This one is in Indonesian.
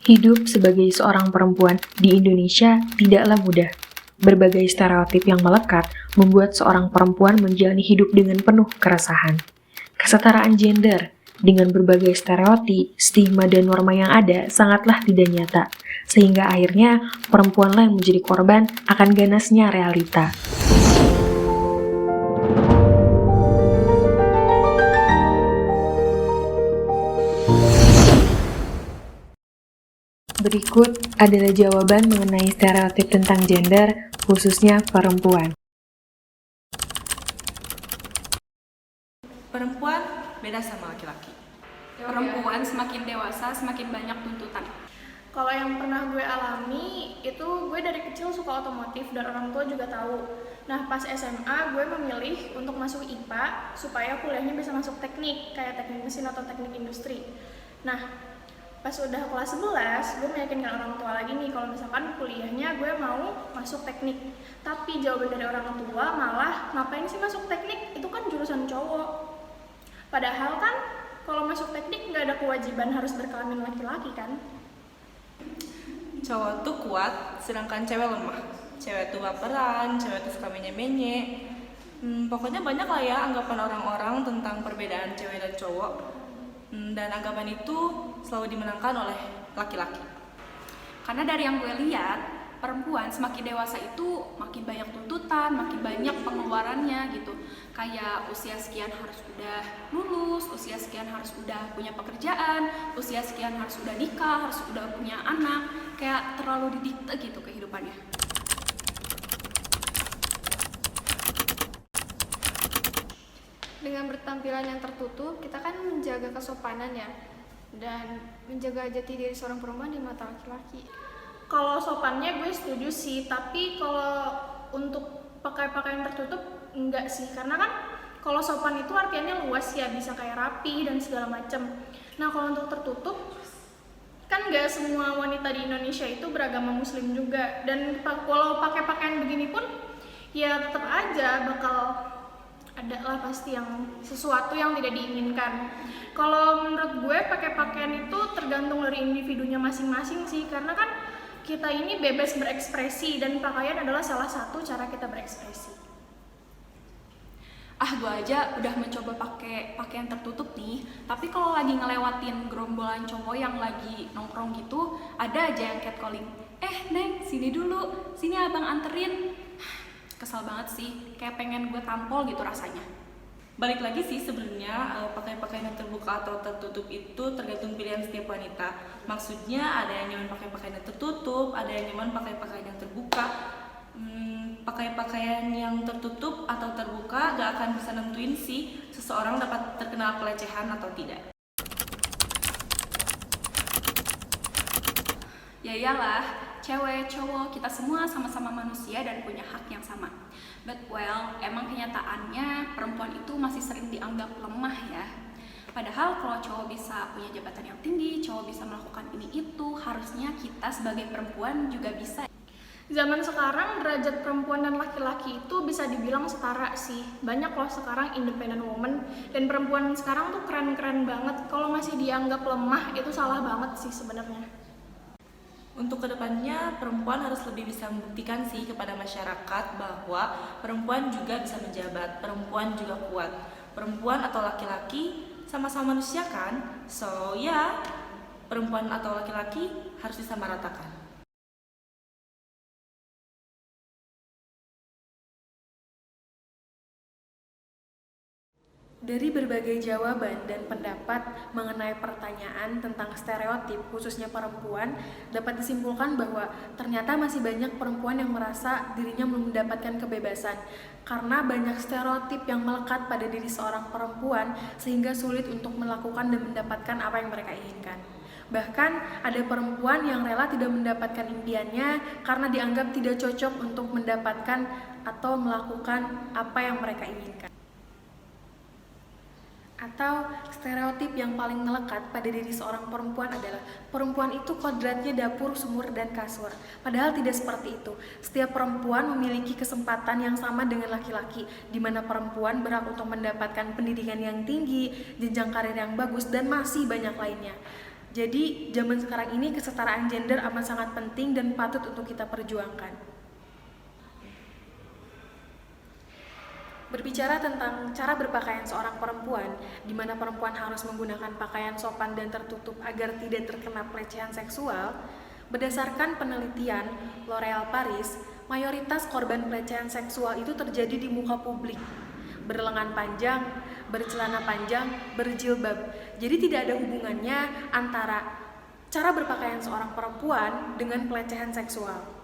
Hidup sebagai seorang perempuan di Indonesia tidaklah mudah. Berbagai stereotip yang melekat membuat seorang perempuan menjalani hidup dengan penuh keresahan. Kesetaraan gender dengan berbagai stereotip, stigma, dan norma yang ada sangatlah tidak nyata, sehingga akhirnya perempuanlah yang menjadi korban akan ganasnya realita. Berikut adalah jawaban mengenai stereotip tentang gender, khususnya perempuan. Perempuan beda sama laki-laki. Perempuan semakin dewasa, semakin banyak tuntutan. Kalau yang pernah gue alami, itu gue dari kecil suka otomotif dan orang tua juga tahu. Nah, pas SMA gue memilih untuk masuk IPA supaya kuliahnya bisa masuk teknik, kayak teknik mesin atau teknik industri. Nah, pas udah kelas 11, gue meyakinkan orang tua lagi nih kalau misalkan kuliahnya gue mau masuk teknik. Tapi jawaban dari orang tua malah, ngapain sih masuk teknik? Itu kan jurusan cowok. Padahal kan kalau masuk teknik nggak ada kewajiban harus berkelamin laki-laki kan? Cowok tuh kuat, sedangkan cewek lemah. Cewek tuh baperan, cewek tuh suka menye-menye. Pokoknya banyak lah ya anggapan orang-orang tentang perbedaan cewek dan cowok. Dan anggapan itu selalu dimenangkan oleh laki-laki. Karena dari yang gue lihat, perempuan semakin dewasa itu makin banyak tuntutan, makin banyak pengeluarannya gitu. Kayak usia sekian harus udah lulus, usia sekian harus udah punya pekerjaan, usia sekian harus udah nikah, harus udah punya anak. Kayak terlalu didikte gitu kehidupannya. Dengan bertampilan yang tertutup, kita kan menjaga kesopanan ya, dan menjaga jati diri seorang perempuan di mata laki-laki. Kalau sopannya gue setuju sih, tapi kalau untuk pakai pakaian tertutup enggak sih, karena kan kalau sopan itu artinya luas ya, bisa kayak rapi dan segala macam. Nah, kalau untuk tertutup kan nggak semua wanita di Indonesia itu beragama muslim juga, dan kalau pakai pakaian begini pun ya tetap aja bakal ada lah pasti yang sesuatu yang tidak diinginkan. Kalau menurut gue pakai pakaian itu tergantung dari individunya masing-masing sih, karena kan kita ini bebas berekspresi dan pakaian adalah salah satu cara kita berekspresi. Gue aja udah mencoba pakai pakaian tertutup nih, tapi kalau lagi ngelewatin gerombolan cowok yang lagi nongkrong gitu, ada aja yang catcalling, Neng, sini dulu, sini abang anterin. Kesel banget sih, kayak pengen gue tampol gitu rasanya. Balik lagi sih sebenarnya pakai pakaian yang terbuka atau tertutup itu tergantung pilihan setiap wanita. Maksudnya ada yang nyaman pakai pakaian yang tertutup, ada yang nyaman pakai pakaian yang terbuka. Pakai pakaian yang tertutup atau terbuka gak akan bisa nentuin sih seseorang dapat terkena pelecehan atau tidak. Ya iyalah, cewek, cowok, kita semua sama-sama manusia dan punya hak yang sama. But well, emang kenyataannya perempuan itu masih sering dianggap lemah ya. Padahal kalau cowok bisa punya jabatan yang tinggi, cowok bisa melakukan ini itu, harusnya kita sebagai perempuan juga bisa. Zaman sekarang derajat perempuan dan laki-laki itu bisa dibilang setara sih. Banyak loh sekarang independent woman, dan perempuan sekarang tuh keren-keren banget. Kalau masih dianggap lemah itu salah banget sih sebenarnya. Untuk kedepannya perempuan harus lebih bisa membuktikan sih kepada masyarakat bahwa perempuan juga bisa menjabat, perempuan juga kuat. Perempuan atau laki-laki sama-sama manusia kan? So ya, perempuan atau laki-laki harus disamaratakan. Dari berbagai jawaban dan pendapat mengenai pertanyaan tentang stereotip khususnya perempuan, dapat disimpulkan bahwa ternyata masih banyak perempuan yang merasa dirinya belum mendapatkan kebebasan karena banyak stereotip yang melekat pada diri seorang perempuan sehingga sulit untuk melakukan dan mendapatkan apa yang mereka inginkan. Bahkan ada perempuan yang rela tidak mendapatkan impiannya karena dianggap tidak cocok untuk mendapatkan atau melakukan apa yang mereka inginkan. Atau stereotip yang paling melekat pada diri seorang perempuan adalah perempuan itu kodratnya dapur, sumur, dan kasur. Padahal tidak seperti itu. Setiap perempuan memiliki kesempatan yang sama dengan laki-laki, di mana perempuan berhak untuk mendapatkan pendidikan yang tinggi, jenjang karir yang bagus, dan masih banyak lainnya. Jadi, zaman sekarang ini kesetaraan gender amat sangat penting dan patut untuk kita perjuangkan. Berbicara tentang cara berpakaian seorang perempuan, di mana perempuan harus menggunakan pakaian sopan dan tertutup agar tidak terkena pelecehan seksual, berdasarkan penelitian L'Oréal Paris, mayoritas korban pelecehan seksual itu terjadi di muka publik, berlengan panjang, bercelana panjang, berjilbab. Jadi tidak ada hubungannya antara cara berpakaian seorang perempuan dengan pelecehan seksual.